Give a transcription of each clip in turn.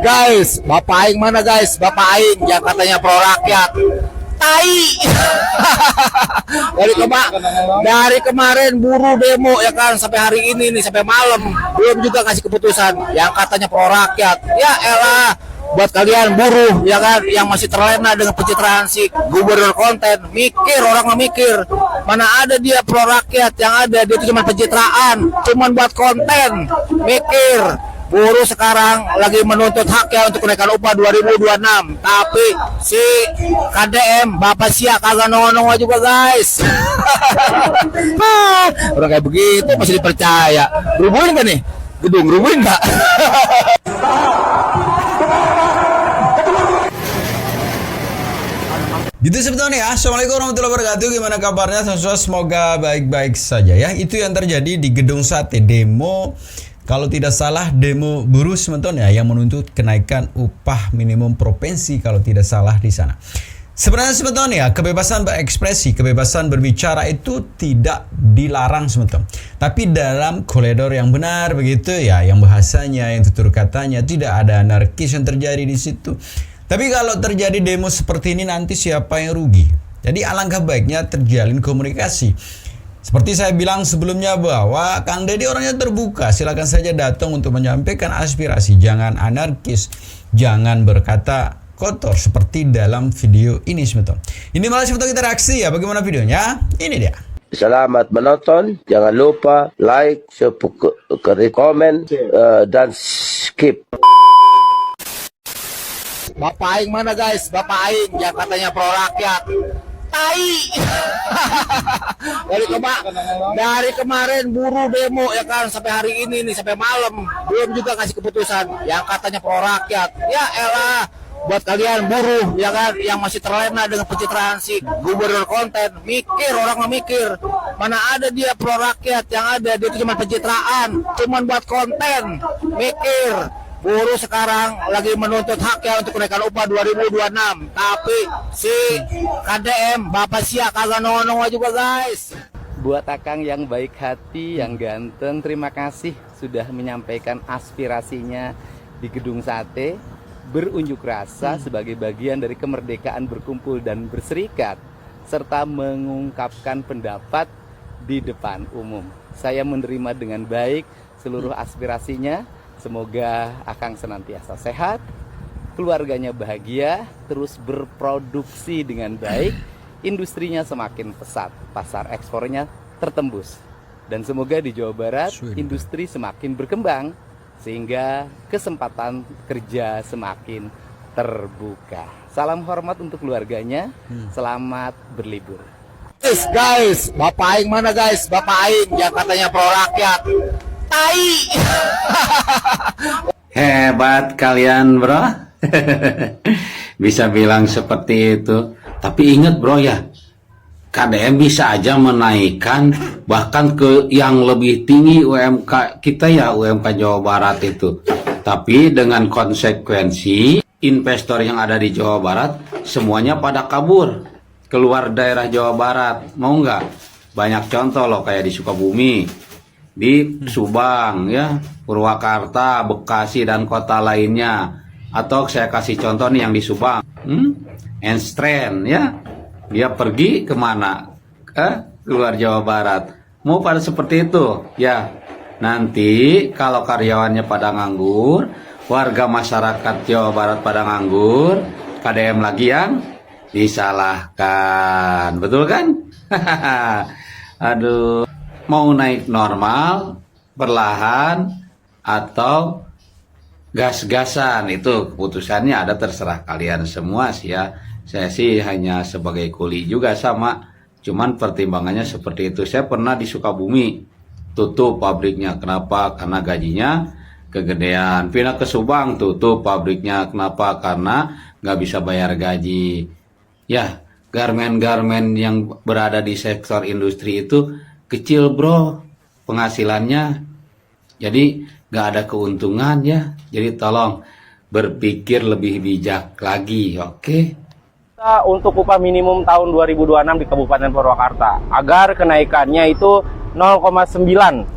Guys, Bapak Aing mana guys? Bapak Aing yang katanya pro rakyat. Tai. dari kemarin buruh demo ya kan sampai hari ini nih sampai malam belum juga kasih keputusan yang katanya pro rakyat. Ya elah, buat kalian buruh ya kan yang masih terlena dengan pencitraan si gubernur konten, mikir orang mah mikir. Mana ada dia pro rakyat, yang ada dia itu cuma pencitraan, cuma buat konten. Mikir. Buruh sekarang lagi menuntut haknya untuk kenaikan upah 2026. Tapi si KDM Bapak Sia kagak nongol-nongol juga guys. Orang kayak begitu masih dipercaya. Rubuhin gak nih? Gedung rubuhin gak? Gitu sebetulnya ya. Assalamualaikum warahmatullahi wabarakatuh. Gimana kabarnya? Semoga baik-baik saja ya. Itu yang terjadi di Gedung Sate. Demo, kalau tidak salah demo buruh sebetulnya yang menuntut kenaikan upah minimum provinsi kalau tidak salah di sana. Sebenarnya sebetulnya kebebasan berekspresi, kebebasan berbicara itu tidak dilarang sebetulnya. Tapi dalam koridor yang benar begitu ya, yang bahasanya, yang tutur katanya tidak ada anarkis yang terjadi di situ. Tapi kalau terjadi demo seperti ini nanti siapa yang rugi? Jadi alangkah baiknya terjalin komunikasi. Seperti saya bilang sebelumnya bahwa Kang Deddy orangnya terbuka. Silakan saja datang untuk menyampaikan aspirasi. Jangan anarkis, jangan berkata kotor seperti dalam video ini sebetulnya. Ini malah sebetulnya kita reaksi ya. Bagaimana videonya? Ini dia. Selamat menonton. Jangan lupa like, subscribe, komen, dan skip. Bapak Aing mana guys? Bapak Aing yang katanya pro rakyat. Tai. dari kemarin buruh demo ya kan sampai hari ini nih sampai malam belum juga kasih keputusan yang katanya pro rakyat. Ya elah, buat kalian buruh ya kan yang masih terlena dengan pencitraan si gubernur konten, mikir orang mah mikir. Mana ada dia pro rakyat, yang ada dia itu cuma pencitraan, cuma buat konten. Mikir. Buruh sekarang lagi menuntut haknya untuk kenaikan upah 2026. Tapi si KDM Bapak Sia kagak nongol-nongol juga guys. Buat Akang yang baik hati, yang ganteng, terima kasih sudah menyampaikan aspirasinya di Gedung Sate. Berunjuk rasa sebagai bagian dari kemerdekaan berkumpul dan berserikat, serta mengungkapkan pendapat di depan umum. Saya menerima dengan baik seluruh aspirasinya. Semoga Akang senantiasa sehat, keluarganya bahagia, terus berproduksi dengan baik, industrinya semakin pesat, pasar ekspornya tertembus. Dan semoga di Jawa Barat industri semakin berkembang, sehingga kesempatan kerja semakin terbuka. Salam hormat untuk keluarganya, selamat berlibur. Guys, Bapak Aing mana guys? Bapak Aing yang katanya pro rakyat. Tai. Hebat kalian bro. Bisa bilang seperti itu. Tapi ingat bro ya, KDM bisa aja menaikkan bahkan ke yang lebih tinggi UMK kita ya, UMK Jawa Barat itu. Tapi dengan konsekuensi investor yang ada di Jawa Barat semuanya pada kabur keluar daerah Jawa Barat. Mau nggak? Banyak contoh loh kayak di Sukabumi, di Subang ya, Purwakarta, Bekasi dan kota lainnya. Atau saya kasih contoh nih yang di Subang, Enstren ya, dia pergi kemana? Keluar Jawa Barat. Mau pada seperti itu ya. Nanti kalau karyawannya pada nganggur, warga masyarakat Jawa Barat pada nganggur, KDM lagi yang disalahkan, betul kan? Aduh. Mau naik normal, perlahan, atau gas-gasan, itu keputusannya ada, terserah kalian semua sih ya. Saya sih hanya sebagai kuli juga sama, cuman pertimbangannya seperti itu. Saya pernah di Sukabumi, tutup pabriknya. Kenapa? Karena gajinya kegedean. Pindah ke Subang, tutup pabriknya. Kenapa? Karena nggak bisa bayar gaji. Ya, garmen-garmen yang berada di sektor industri itu kecil bro penghasilannya, jadi gak ada keuntungan ya. Jadi tolong berpikir lebih bijak lagi, oke? Untuk upah minimum tahun 2026 di Kabupaten Purwakarta agar kenaikannya itu 0,9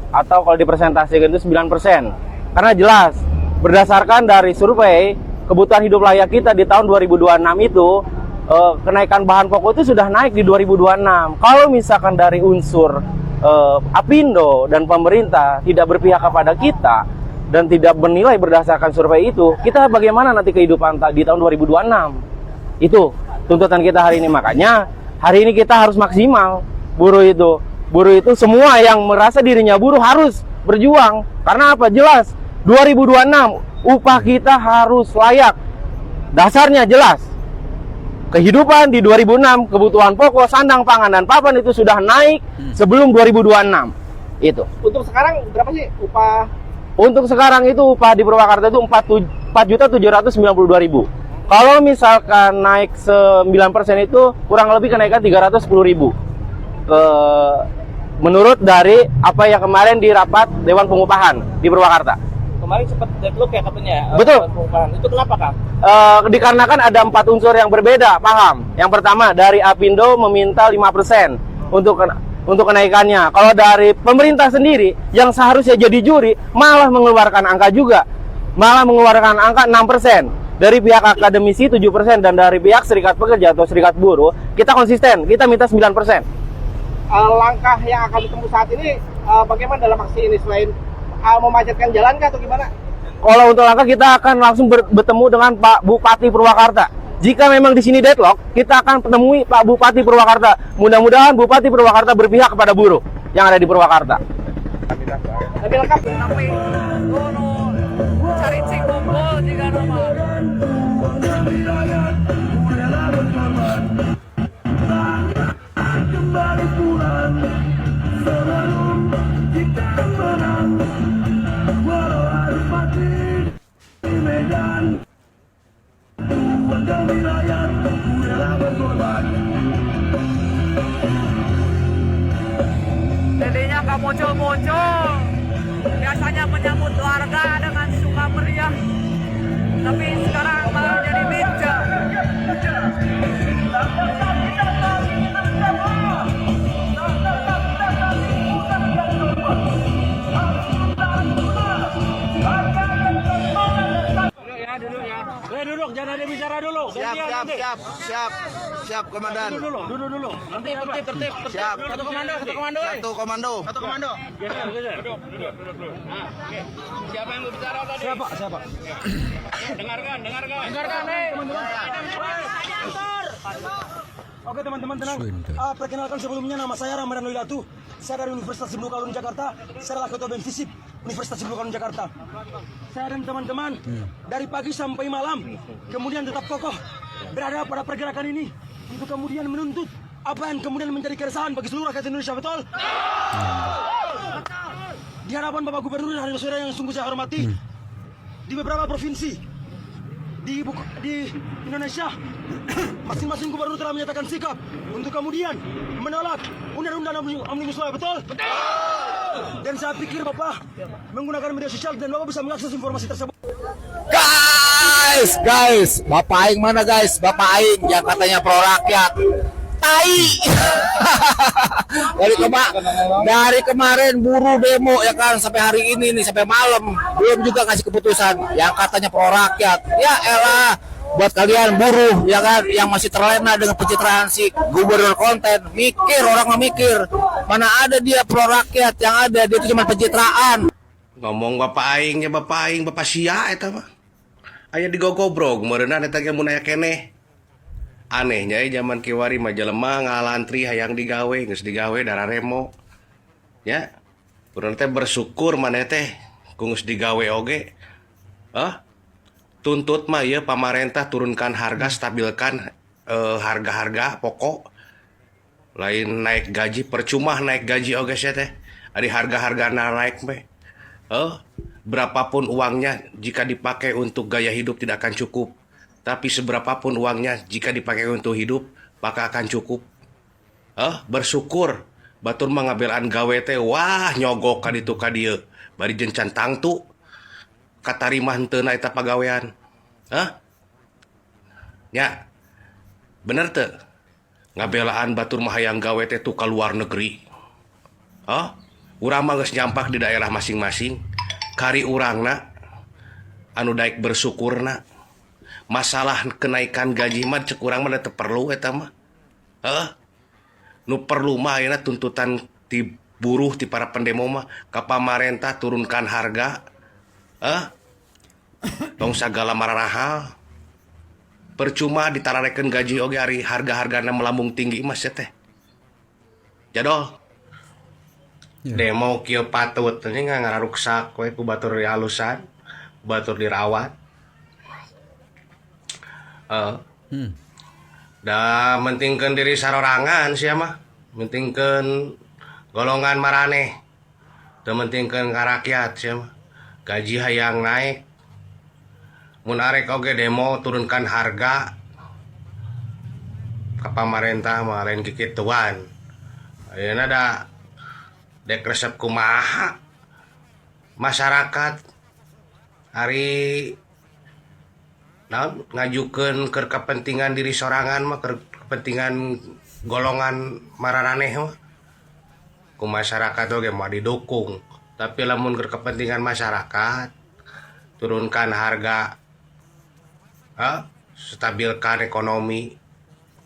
atau kalau dipresentasikan itu 9%. Karena jelas berdasarkan dari survei kebutuhan hidup layak kita di tahun 2026 itu, kenaikan bahan pokok itu sudah naik di 2026. Kalau misalkan dari unsur Apindo dan pemerintah tidak berpihak kepada kita dan tidak bernilai berdasarkan survei itu, kita bagaimana nanti kehidupan di tahun 2026? Itu tuntutan kita hari ini. Makanya hari ini kita harus maksimal. Buruh itu semua yang merasa dirinya buruh harus berjuang. Karena apa? Jelas 2026 upah kita harus layak. Dasarnya jelas. Kehidupan di 2006, kebutuhan pokok, sandang, pangan, dan papan itu sudah naik sebelum 2026. Itu. Untuk sekarang berapa sih upah? Untuk sekarang itu upah di Purwakarta itu 4.792.000. Kalau misalkan naik 9% itu kurang lebih kenaikan 310.000. Menurut dari apa yang kemarin di rapat Dewan Pengupahan di Purwakarta. Kemarin sempat deadlock ya katanya. Betul. Itu kenapa, Kang? Dikarenakan ada 4 unsur yang berbeda, paham? Yang pertama dari Apindo meminta 5% untuk kenaikannya. Kalau dari pemerintah sendiri yang seharusnya jadi juri malah mengeluarkan angka juga. Malah mengeluarkan angka 6%. Dari pihak akademisi 7% dan dari pihak serikat pekerja atau serikat buruh kita konsisten, kita minta 9%. Langkah yang akan ditempuh saat ini bagaimana dalam aksi ini selain memacetkan jalan kah atau gimana? Kalau untuk langkah kita akan langsung bertemu dengan Pak Bupati Purwakarta. Jika memang di sini deadlock, kita akan menemui Pak Bupati Purwakarta. Mudah-mudahan Bupati Purwakarta berpihak kepada buruh yang ada di Purwakarta. Tapi lengkap. Cari cing kumpul jika nama. Kembali pulang sebelum kita menang. Walau harus mati di medan, warga wilayah rela berkorban. Jadinya gak muncul-muncul. Biasanya menyambut warga dengan suka meriah, tapi sekarang malah jadi bincang. Duduk, jangan ada bicara dulu. Siap, komandan. Dulu. Nanti tertib. Siap. Satu komando. Satu komando. Geser. Duduk. Oke. Siapa yang berbicara tadi? Siapa? Dengarkan. Oke teman-teman tenang. Perkenalkan sebelumnya nama saya Ramadan Loilatu. Saya dari Universitas Ibnu Khaldun Jakarta. Saya adalah ketua BEM FISIP Universitas Ibnu Khaldun Jakarta. Saya dan teman-teman dari pagi sampai malam kemudian tetap kokoh berada pada pergerakan ini untuk kemudian menuntut apa yang kemudian menjadi keresahan bagi seluruh rakyat Indonesia, betul? Di hadapan Bapak Gubernur dan saudara yang sungguh saya hormati, di beberapa provinsi di Indonesia masing-masing gubernur telah menyatakan sikap untuk kemudian menolak undang-undang Omnibus Law, betul? Dan saya pikir Bapak menggunakan media sosial dan Bapak bisa mengakses informasi tersebut. Guys, Bapak Aing mana guys? Bapak Aing yang katanya pro rakyat. Tai. dari kemarin buruh demo ya kan sampai hari ini nih sampai malam belum juga kasih keputusan yang katanya pro rakyat. Ya elah, buat kalian buruh ya kan yang masih terlena dengan pencitraan si gubernur konten, orang nggak mikir. Mana ada dia pro rakyat, yang ada dia itu cuma pencitraan. Ngomong Bapak Aing Bapak sia eta mah. Aya digogobrog meureunna eta ge mun aya keneh. Anehnya zaman kiwari mah jelema ngalantri hayang digawe, geus digawe dara remo. Ya. Urang teh bersyukur maneh teh ku geus digawe oge. Tuntut mah ieu pamarentah turunkan harga, stabilkan harga-harga pokok. Lain naik gaji, percuma naik gaji oge sia teh. Ari harga-harga naik meh. Berapapun uangnya jika dipakai untuk gaya hidup tidak akan cukup. Tapi seberapapun uangnya jika dipakai untuk hidup maka akan cukup. Bersyukur batur mah ngabelaan gawe teh wah nyogok ka ditu ka dieu bari jencan tangtu katarimah henteu eta pagawean. Ya. Bener teu? Ngabelaan batur mah hayang gawe teh tu ka luar negeri. Urang mah geus nyampak di daerah masing-masing. Kari urangna anu daek bersyukurna. Masalah kenaikan gaji mah cek urang mah teu perlu eta mah. Nu perlu mah ayeuna tuntutan ti buruh ti para pendemo mah ka pamarentah turunkan harga. Tong sagala mararahal. Percuma ditararekeun gaji oge ari harga-hargana melambung tinggi mas teh. Jadol. Demo kieu patut teh ngararuksak we ku batur dihalusan, batur dirawat. Da mentingkeun diri sarorangan sia mah, mentingkeun golongan maraneh. Teu mentingkeun ka rakyat sia mah. Gaji hayang naik. Mun arek oge demo turunkan harga ka pamarentah mah lain kikituan. Ayeuna da dek resep kumaha masyarakat hari ngajukeun ke kepentingan diri sorangan mah ke kepentingan golongan maraneh mah ku masyarakat oge mah didukung, tapi lamun ke kepentingan masyarakat turunkan harga, stabilkan ekonomi,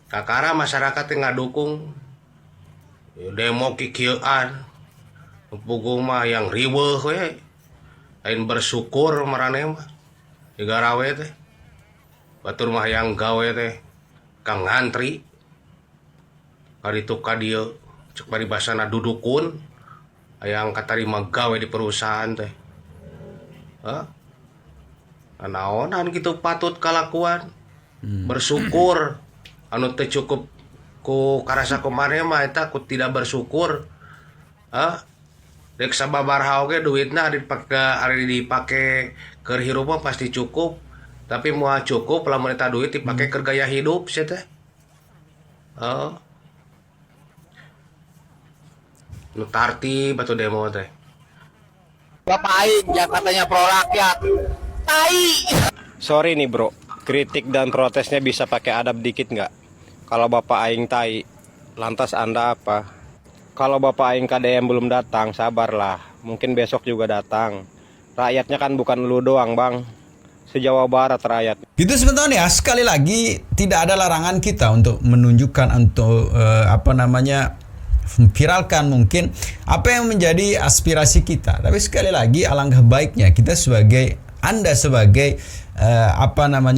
kakara masyarakat yang ngadukung demo kikieuan puguh mah yang riweuh we lain bersyukur maraneh mah digarawe teh batur mah yang gawe teh kang ngantri kaditu ka dieu cek bari basana dudukun hayang katarima gawe di perusahaan teh naonan kitu patut kalakuan bersyukur anu teu cukup ku karasa kumaneh mah eta ku tidak bersyukur dek sababaraha oge duitna ari dipake keur hirup mah pasti cukup, tapi moal cukup lamun eta duit dipake keur gaya hidup sia teh. Nu tartib atuh demo teh. Bapak aing yang katanya pro rakyat. Tai. Sorry nih bro, kritik dan protesnya bisa pakai adab dikit nggak? Kalau Bapak aing tai, lantas Anda apa? Kalau Bapak aing KDM belum datang, sabarlah. Mungkin besok juga datang. Rakyatnya kan bukan lu doang, Bang. Se-Jawa Barat rakyat. Gitu sebetulnya ya, sekali lagi tidak ada larangan kita untuk menunjukkan untuk viralkan mungkin apa yang menjadi aspirasi kita. Tapi sekali lagi alangkah baiknya kita Anda sebagai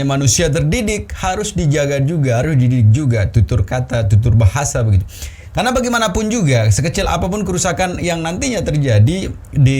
manusia terdidik harus dijaga juga, harus dididik juga tutur kata, tutur bahasa begitu. Karena bagaimanapun juga sekecil apapun kerusakan yang nantinya terjadi di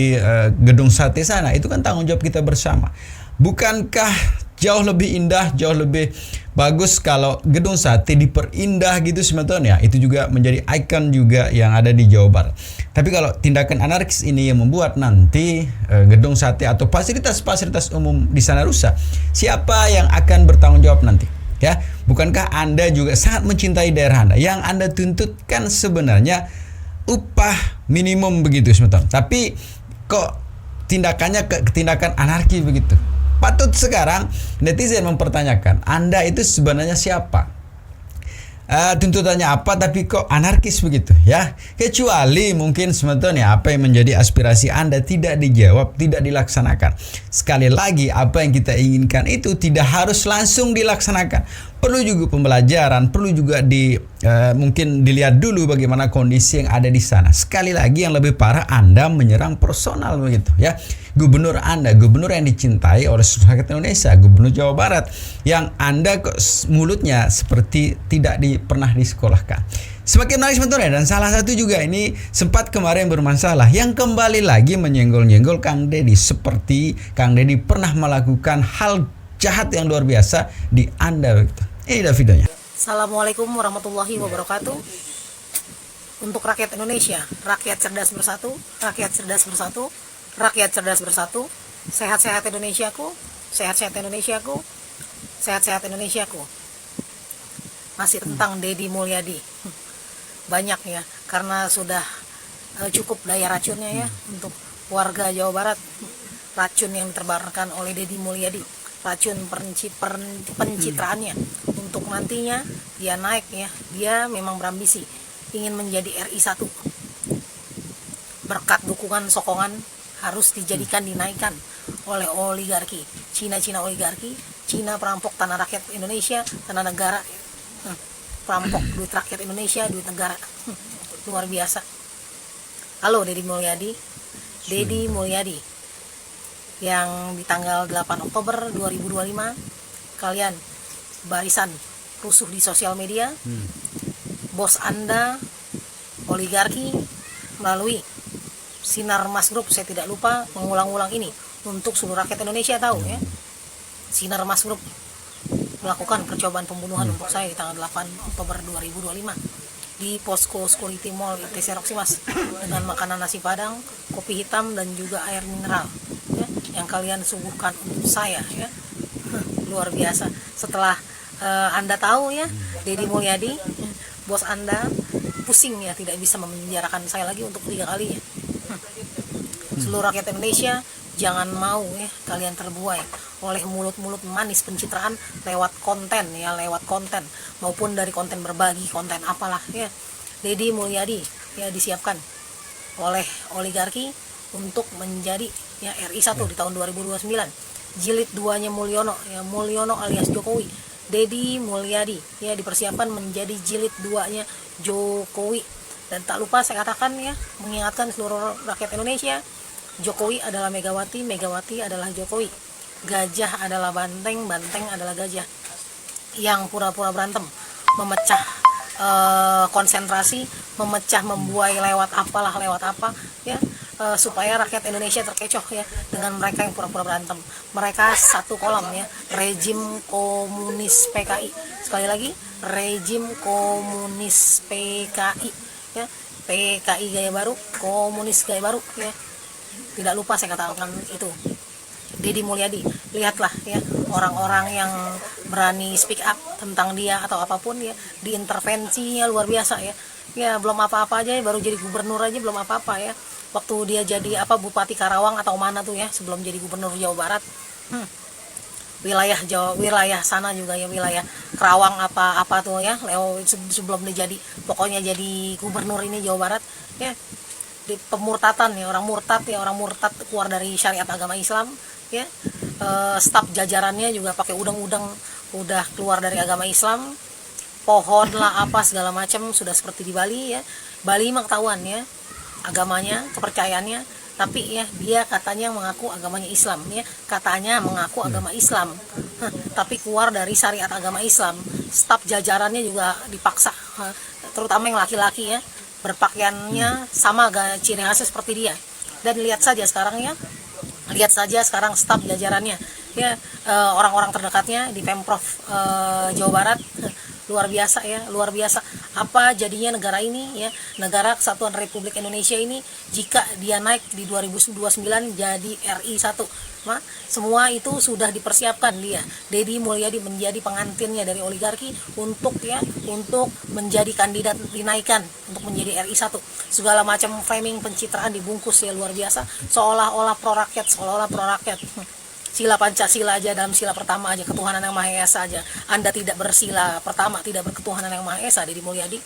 gedung sate sana itu kan tanggung jawab kita bersama. Bukankah jauh lebih indah, jauh lebih bagus kalau gedung sate diperindah gitu sebetulnya? Itu juga menjadi ikon juga yang ada di Jawa Barat. Tapi kalau tindakan anarkis ini yang membuat nanti gedung sate atau fasilitas-fasilitas umum di sana rusak, siapa yang akan bertanggung jawab nanti? Ya, bukankah Anda juga sangat mencintai daerah Anda? Yang Anda tuntutkan sebenarnya upah minimum begitu sebetulnya. Tapi kok tindakannya tindakan anarki begitu? Patut sekarang netizen mempertanyakan, Anda itu sebenarnya siapa? Tuntutannya apa tapi kok anarkis begitu ya? Kecuali mungkin sebetulnya apa yang menjadi aspirasi Anda tidak dijawab, tidak dilaksanakan. Sekali lagi apa yang kita inginkan itu tidak harus langsung dilaksanakan. Perlu juga pembelajaran, perlu juga mungkin dilihat dulu bagaimana kondisi yang ada di sana. Sekali lagi yang lebih parah Anda menyerang personal begitu ya. Gubernur Anda, gubernur yang dicintai oleh seluruh rakyat Indonesia, gubernur Jawa Barat yang Anda mulutnya seperti tidak pernah disekolahkan. Semakin menarik sebetulnya, dan salah satu juga ini sempat kemarin bermasalah yang kembali lagi menyenggol-nyenggol Kang Deddy, seperti Kang Deddy pernah melakukan hal jahat yang luar biasa di Anda begitu. Ini ada videonya. Assalamualaikum warahmatullahi wabarakatuh. Untuk rakyat Indonesia, rakyat cerdas bersatu, rakyat cerdas bersatu, rakyat cerdas bersatu, sehat-sehat Indonesiaku, sehat-sehat Indonesiaku, sehat-sehat Indonesiaku. Masih tentang Deddy Mulyadi. Banyak ya, karena sudah cukup daya racunnya ya untuk warga Jawa Barat. Racun yang diterbarkan oleh Deddy Mulyadi, racun pencitraannya untuk nantinya dia naik ya. Dia memang berambisi ingin menjadi RI 1. Berkat dukungan sokongan harus dijadikan dinaikkan oleh oligarki, Cina oligarki, Cina perampok tanah rakyat Indonesia, tanah negara, perampok duit rakyat Indonesia, duit negara, luar biasa. Halo Deddy Mulyadi, yang di tanggal 8 Oktober 2025 kalian barisan rusuh di sosial media, bos Anda oligarki melalui Sinar Mas Group, saya tidak lupa mengulang-ulang ini untuk seluruh rakyat Indonesia tahu ya. Sinar Mas Group melakukan percobaan pembunuhan untuk saya di tanggal 8 Oktober 2025 di Posko Security Mall ITC Roximas dengan makanan nasi padang, kopi hitam dan juga air mineral ya, yang kalian suguhkan untuk saya ya. Luar biasa. Setelah Anda tahu ya, Deddy Mulyadi, bos Anda pusing ya tidak bisa memenjarakan saya lagi untuk 3 kalinya. Seluruh rakyat Indonesia, jangan mau ya kalian terbuai oleh mulut-mulut manis pencitraan lewat konten maupun dari konten berbagi, konten apalah ya. Deddy Mulyadi ya disiapkan oleh oligarki untuk menjadi ya RI 1 di tahun 2029. Jilid 2-nya Mulyono alias Jokowi. Deddy Mulyadi ya dipersiapkan menjadi jilid 2-nya Jokowi. Dan tak lupa saya katakan ya, mengingatkan seluruh rakyat Indonesia, Jokowi adalah Megawati, Megawati adalah Jokowi. Gajah adalah banteng, banteng adalah gajah. Yang pura-pura berantem, memecah konsentrasi, membuai lewat apa ya, supaya rakyat Indonesia terkecoh ya dengan mereka yang pura-pura berantem. Mereka satu kolam ya, rejim komunis PKI. Sekali lagi, rejim komunis PKI ya. PKI gaya baru, komunis gaya baru ya. Tidak lupa saya katakan itu. Deddy Mulyadi, lihatlah ya orang-orang yang berani speak up tentang dia atau apapun ya, diintervensinya luar biasa ya. Ya belum apa-apa aja ya, baru jadi gubernur aja belum apa-apa ya. Waktu dia jadi Bupati Karawang atau mana tuh ya, sebelum jadi gubernur Jawa Barat. Wilayah sana juga ya, wilayah Karawang apa tuh ya, sebelum dia jadi pokoknya jadi gubernur ini Jawa Barat ya. Di pemurtatan ya, orang murtad keluar dari syariat agama Islam ya. Staf jajarannya juga pakai udang-udang udah keluar dari agama Islam, pohon lah apa segala macam sudah seperti di Bali ya. Bali mah ketahuan ya agamanya, kepercayaannya, tapi ya dia katanya mengaku agamanya Islam ya, katanya mengaku agama Islam, tapi keluar dari syariat agama Islam. Staf jajarannya juga dipaksa, terutama yang laki-laki ya, berpakaiannya sama ciri khasnya seperti dia. Dan lihat saja sekarang staf jajarannya ya, orang-orang terdekatnya di Pemprov Jawa Barat, luar biasa ya, luar biasa. Apa jadinya negara ini ya, negara Kesatuan Republik Indonesia ini jika dia naik di 2029 jadi RI 1. Semua itu sudah dipersiapkan dia. Deddy Mulyadi menjadi pengantinnya dari oligarki untuk menjadi kandidat dinaikkan untuk menjadi RI 1. Segala macam framing pencitraan dibungkus ya, luar biasa, seolah-olah pro rakyat. Sila Pancasila aja, dalam sila pertama aja ketuhanan yang Maha Esa aja Anda tidak bersila pertama, tidak berketuhanan yang Maha Esa. Deddy Mulyadi,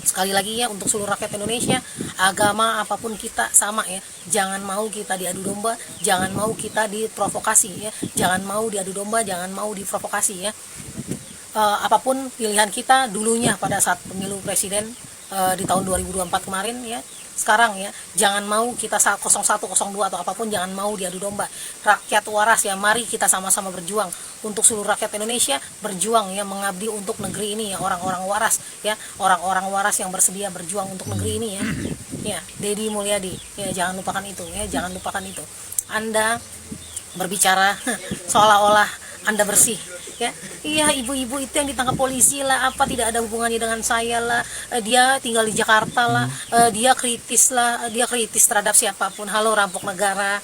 sekali lagi ya, untuk seluruh rakyat Indonesia, agama apapun kita sama ya, jangan mau kita diadu domba, jangan mau kita diprovokasi ya, jangan mau diadu domba, jangan mau diprovokasi ya. Apapun pilihan kita dulunya pada saat pemilu presiden di tahun 2024 kemarin ya, sekarang ya, jangan mau kita 01, 02 atau apapun, jangan mau diadu domba. Rakyat waras ya, mari kita sama-sama berjuang untuk seluruh rakyat Indonesia, berjuang ya, mengabdi untuk negeri ini ya, orang-orang waras ya, orang-orang waras yang bersedia berjuang untuk negeri ini ya. Ya, Deddy Mulyadi ya, jangan lupakan itu ya, jangan lupakan itu. Anda berbicara seolah-olah Anda bersih ya. Iya, ibu-ibu itu yang ditangkap polisi lah, apa tidak ada hubungannya dengan saya lah, dia tinggal di Jakarta lah, dia kritis terhadap siapapun. Halo rampok negara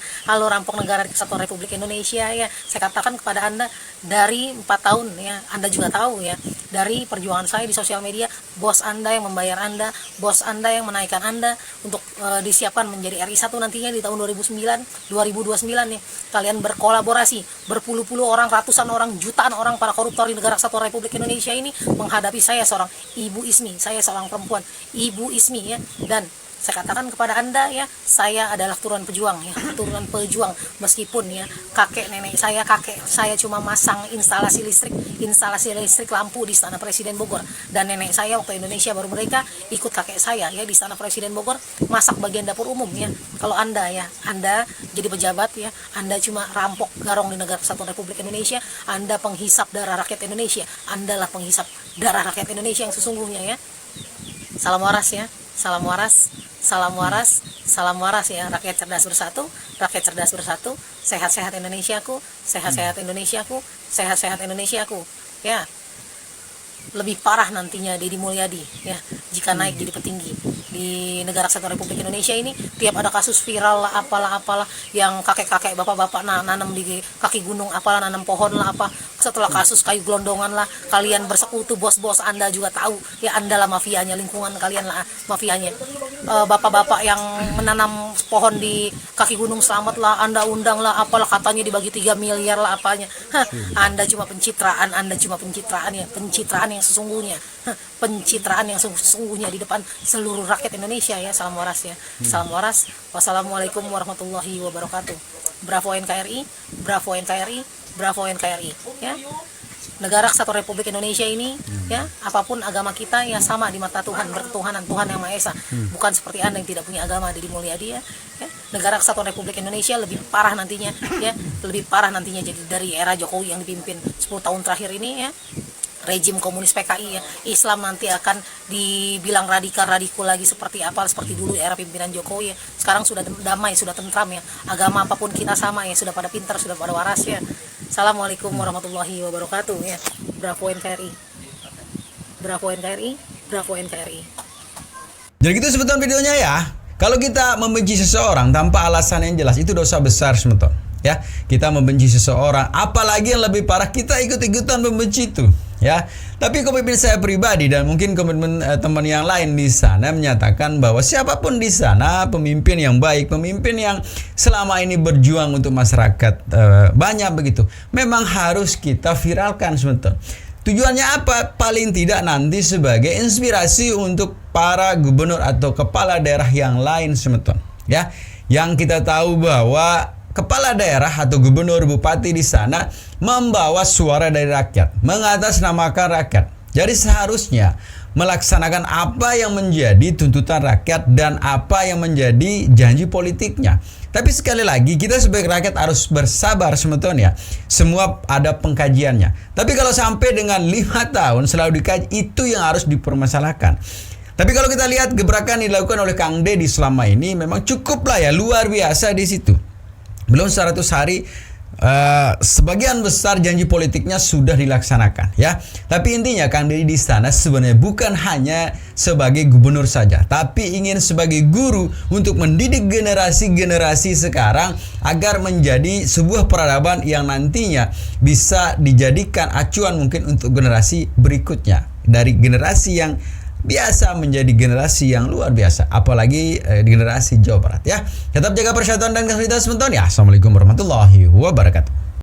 di Kesatuan Republik Indonesia ya. Saya katakan kepada Anda dari 4 tahun ya, Anda juga tahu ya, dari perjuangan saya di sosial media, bos Anda yang membayar Anda, bos Anda yang menaikkan Anda untuk disiapkan menjadi RI 1 nantinya di tahun 2029 nih. Kalian berkolaborasi, berpuluh-puluh orang, ratusan orang, jutaan orang, para koruptor di negara Kesatuan Republik Indonesia ini menghadapi saya seorang Ibu Ismi, saya seorang perempuan Ibu Ismi ya. Dan Saya katakan kepada Anda ya, saya adalah turunan pejuang ya, turunan pejuang. Meskipun ya kakek saya cuma masang instalasi listrik lampu di Istana Presiden Bogor, dan nenek saya waktu Indonesia baru merdeka ikut kakek saya ya di Istana Presiden Bogor masak bagian dapur umum ya. Kalau Anda jadi pejabat ya, Anda cuma rampok garong di Negara Kesatuan Republik Indonesia, Anda penghisap darah rakyat Indonesia, Andalah penghisap darah rakyat Indonesia yang sesungguhnya ya. Salam waras ya, salam waras, salam waras, salam waras ya. Rakyat cerdas bersatu, rakyat cerdas bersatu. Sehat-sehat Indonesiaku, sehat-sehat Indonesiaku, sehat-sehat Indonesiaku. Ya, lebih parah nantinya Deddy Mulyadi ya jika naik jadi petinggi di Negara Kesatuan Republik Indonesia ini. Tiap ada kasus viral lah, apalah yang kakek-kakek bapak-bapak nanam di kaki gunung, apalah nanam pohon lah apa. Setelah kasus kayu gelondongan lah, kalian bersekutu, bos-bos Anda juga tahu ya, Anda lah mafianya, lingkungan kalian lah mafianya. Bapak-bapak yang menanam pohon di kaki gunung selamat lah, Anda undang lah, apalah katanya dibagi 3 miliar lah apanya. Anda cuma pencitraan, ya, pencitraan yang sesungguhnya. Pencitraan yang sesungguhnya di depan seluruh rakyat Indonesia ya. Salam waras ya. Salam waras. Wassalamualaikum warahmatullahi wabarakatuh. Bravo NKRI, bravo NKRI, bravo NKRI ya. Negara Kesatuan Republik Indonesia ini ya, apapun agama kita ya sama di mata Tuhan, berketuhanan Tuhan Yang Maha Esa. Bukan seperti Anda yang tidak punya agama, Deddy Mulyadi ya. Negara Kesatuan Republik Indonesia lebih parah nantinya ya, lebih parah nantinya jadi dari era Jokowi yang dipimpin 10 tahun terakhir ini ya. Rejim komunis PKI ya, Islam nanti akan dibilang radikal lagi seperti dulu era pimpinan Jokowi ya. Sekarang sudah damai, sudah tentram ya. Agama apapun kita sama ya, sudah pada pintar, sudah pada waras ya. Assalamualaikum warahmatullahi wabarakatuh ya. Bravo NKRI, bravo NKRI, bravo NKRI. Jadi gitu sebetulnya videonya ya. Kalau kita membenci seseorang tanpa alasan yang jelas, itu dosa besar sebetulnya. Ya, kita membenci seseorang, apalagi yang lebih parah kita ikut-ikutan membenci itu. Ya, tapi komitmen saya pribadi dan mungkin komitmen teman yang lain di sana menyatakan bahwa siapapun di sana pemimpin yang baik, pemimpin yang selama ini berjuang untuk masyarakat banyak begitu, memang harus kita viralkan sebetulnya. Tujuannya apa? Paling tidak nanti sebagai inspirasi untuk para gubernur atau kepala daerah yang lain sebetulnya. Ya, yang kita tahu bahwa kepala daerah atau gubernur bupati di sana membawa suara dari rakyat, mengatasnamakan rakyat. Jadi seharusnya melaksanakan apa yang menjadi tuntutan rakyat dan apa yang menjadi janji politiknya. Tapi sekali lagi kita sebagai rakyat harus bersabar sebetulnya. Semua ada pengkajiannya. Tapi kalau sampai dengan 5 tahun selalu dikaji, itu yang harus dipermasalahkan. Tapi kalau kita lihat gebrakan dilakukan oleh Kang Deddy selama ini memang cukup lah ya, luar biasa di situ. Belum 100 hari sebagian besar janji politiknya sudah dilaksanakan ya. Tapi intinya Kang Deddy di sana sebenarnya bukan hanya sebagai gubernur saja, tapi ingin sebagai guru untuk mendidik generasi-generasi sekarang agar menjadi sebuah peradaban yang nantinya bisa dijadikan acuan mungkin untuk generasi berikutnya, dari generasi yang biasa menjadi generasi yang luar biasa, apalagi generasi Jawa Barat ya. Tetap jaga persatuan dan kesatuan sebentar ya. Assalamualaikum warahmatullahi wabarakatuh.